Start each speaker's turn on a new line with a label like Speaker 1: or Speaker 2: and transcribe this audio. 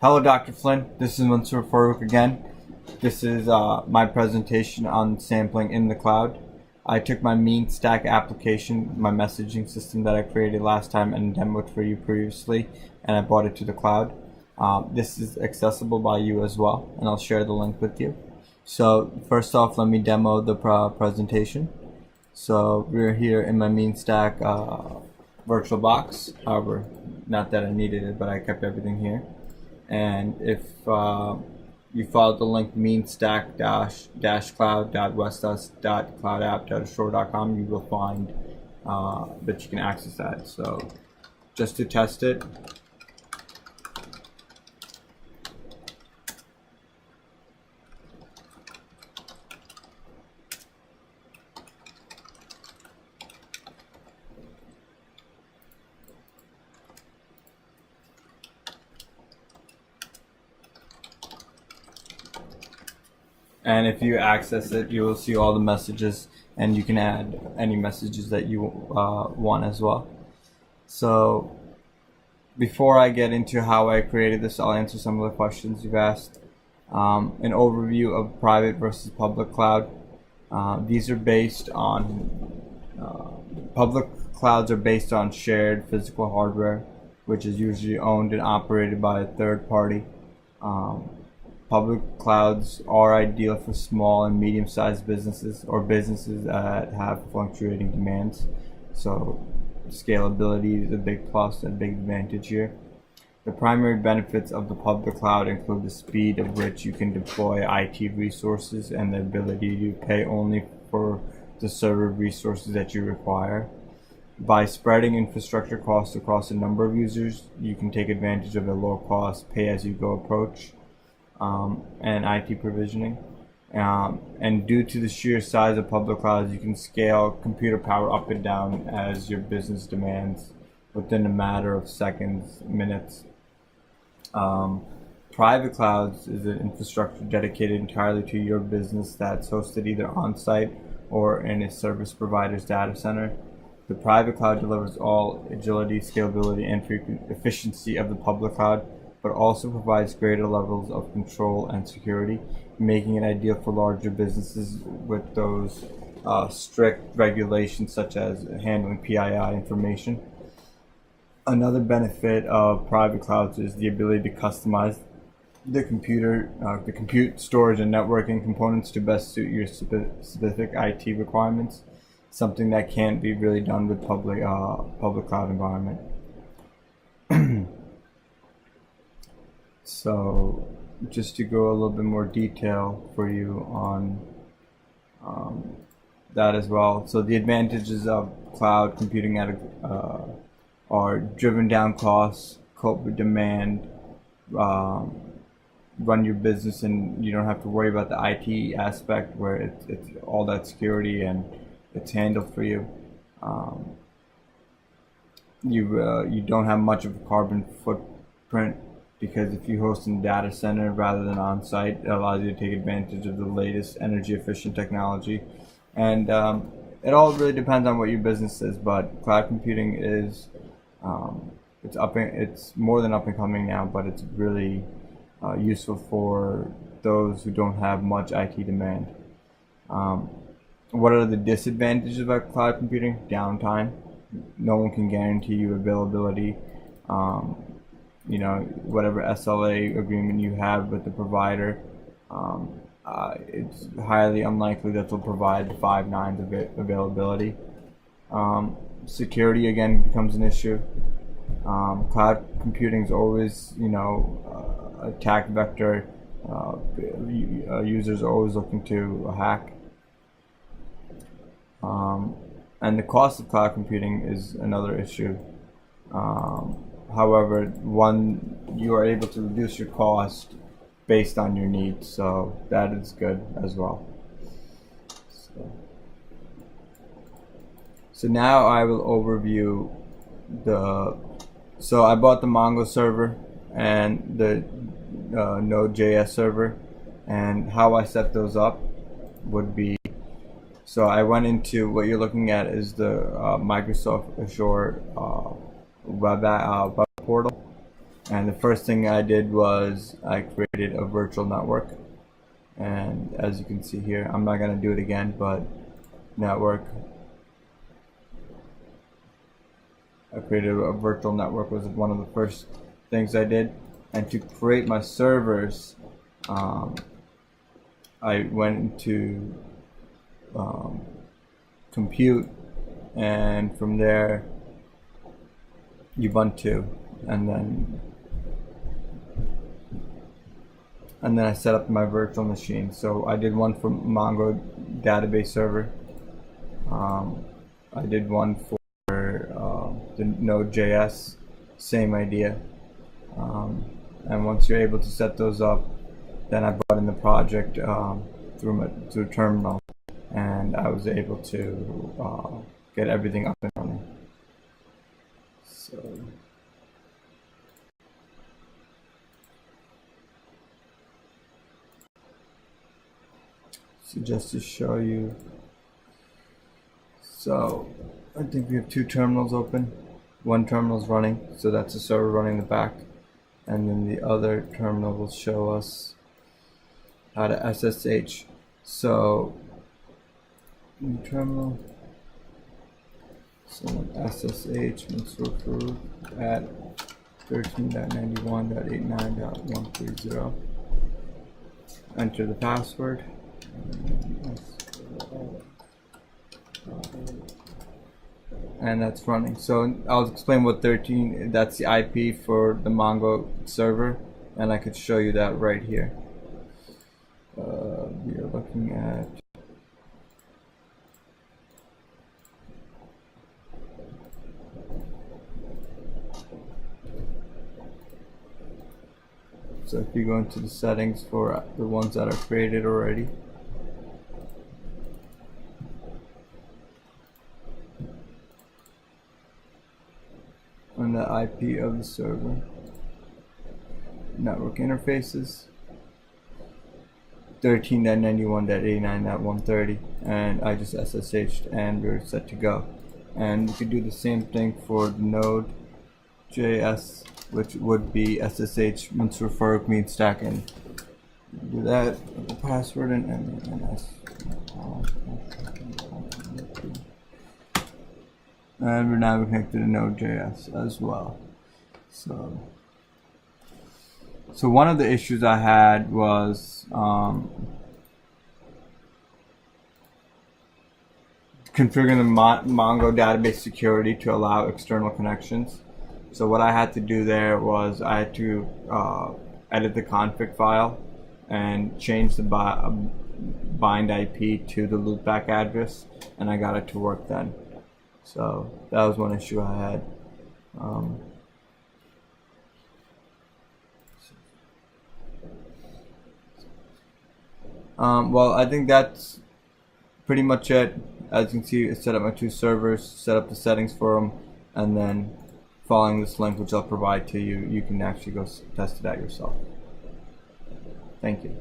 Speaker 1: Hello, Dr. Flynn. This is Mansoor Farooq again. This is my presentation on sampling in the cloud. I took my mean stack application, my messaging system that I created last time and demoed for you previously, and I brought it to the cloud. This is accessible by you as well, and I'll share the link with you. So first off, let me demo the presentation. So we're here in my mean stack virtual box. However, not that I needed it, but I kept everything here. And if you follow the link meanstack-cloud.westus.cloudapp.azure.com, you will find that you can access that. So just to test it, and if you access it, you will see all the messages, and you can add any messages that you want as well. So before I get into how I created this, I'll answer some of the questions you've asked. An overview of private versus public cloud. These are based on public clouds are based on shared physical hardware, which is usually owned and operated by a third party. Public clouds are ideal for small and medium-sized businesses or businesses that have fluctuating demands. So scalability is a big plus and a big advantage here. The primary benefits of the public cloud include the speed of which you can deploy IT resources and the ability to pay only for the server resources that you require. By spreading infrastructure costs across a number of users, you can take advantage of a low-cost pay-as-you-go approach. And IT provisioning. And due to the sheer size of public clouds, you can scale computer power up and down as your business demands within a matter of seconds, minutes. Private clouds is an infrastructure dedicated entirely to your business that's hosted either on-site or in a service provider's data center. The private cloud delivers all agility, scalability, and efficiency of the public cloud, but also provides greater levels of control and security, making it ideal for larger businesses with those strict regulations such as handling PII information. Another benefit of private clouds is the ability to customize the compute, storage, and networking components to best suit your specific IT requirements, something that can't be really done with public cloud environment. So just to go a little bit more detail for you on that as well. So the advantages of cloud computing are driven down costs, cope with demand, run your business, and you don't have to worry about the IT aspect where it's all that security and it's handled for you. You don't have much of a carbon footprint, because if you host in a data center rather than on-site, it allows you to take advantage of the latest energy-efficient technology. And it all really depends on what your business is, but cloud computing is it's more than up and coming now, but it's really useful for those who don't have much IT demand. What are the disadvantages about cloud computing? Downtime. No one can guarantee you availability. Whatever SLA agreement you have with the provider, it's highly unlikely that they'll provide 5 nines availability. Security again becomes an issue. Cloud computing is always, attack vector. Users are always looking to hack. And the cost of cloud computing is another issue. However, you are able to reduce your cost based on your needs, so that is good as well. So now I will overview so I bought the Mongo server and the Node.js server, and how I set those up would be, so I went into, what you're looking at is the Microsoft Azure web portal. And the first thing I did was I created a virtual network. And as you can see here, I'm not going to do it again, but network. I created a virtual network was one of the first things I did. And to create my servers, I went into compute, and from there Ubuntu, and then I set up my virtual machine. So I did one for Mongo database server. I did one for the Node.js, same idea. And once you're able to set those up, then I brought in the project through terminal, and I was able to get everything up and running. So just to show you, so I think we have two terminals open. One terminal is running, so that's the server running in the back, and then the other terminal will show us how to SSH. So new terminal, so SSH Mansoor Farooq at 13.91.89.130. Enter the password. And that's running. So I'll explain what 13, that's the IP for the Mongo server, and I could show you that right here. We are looking at so if you go into the settings for the ones that are created already, and the IP of the server, network interfaces, 13.91.89.130, and I just SSH'd and we're set to go. And you could do the same thing for the Node.js, which would be SSH Mansoor Farooq means stack, and do that with the password and we're now connected to Node.js as well. So one of the issues I had was configuring the Mongo database security to allow external connections. So what I had to do there was I had to edit the config file and change the bind IP to the loopback address, and I got it to work then. So that was one issue I had. Well, I think that's pretty much it. As you can see, I set up my two servers, set up the settings for them, and then following this link, which I'll provide to you, you can actually go test it out yourself. Thank you.